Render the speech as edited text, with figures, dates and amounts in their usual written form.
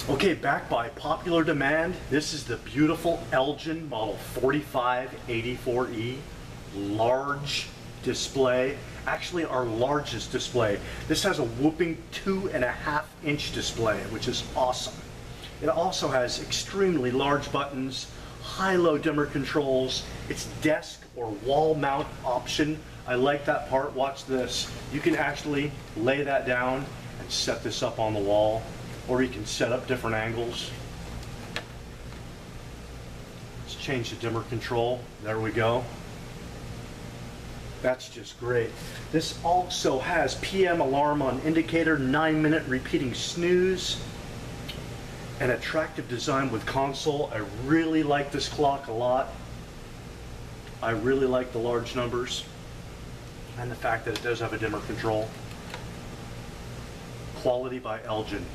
Okay, back by popular demand, this is the beautiful Elgin model 4584E, large display, actually our largest display. This has a whooping 2.5-inch display, which is awesome. It also has extremely large buttons, high-low dimmer controls, its desk or wall mount option. I like that part. Watch this. You can actually lay that down and set this up on the wall, or you can set up different angles. Let's change the dimmer control. There we go. That's just great. This also has PM alarm on indicator, 9-minute repeating snooze, an attractive design with console. I really like this clock a lot. I really like the large numbers and the fact that it does have a dimmer control. Quality by Elgin.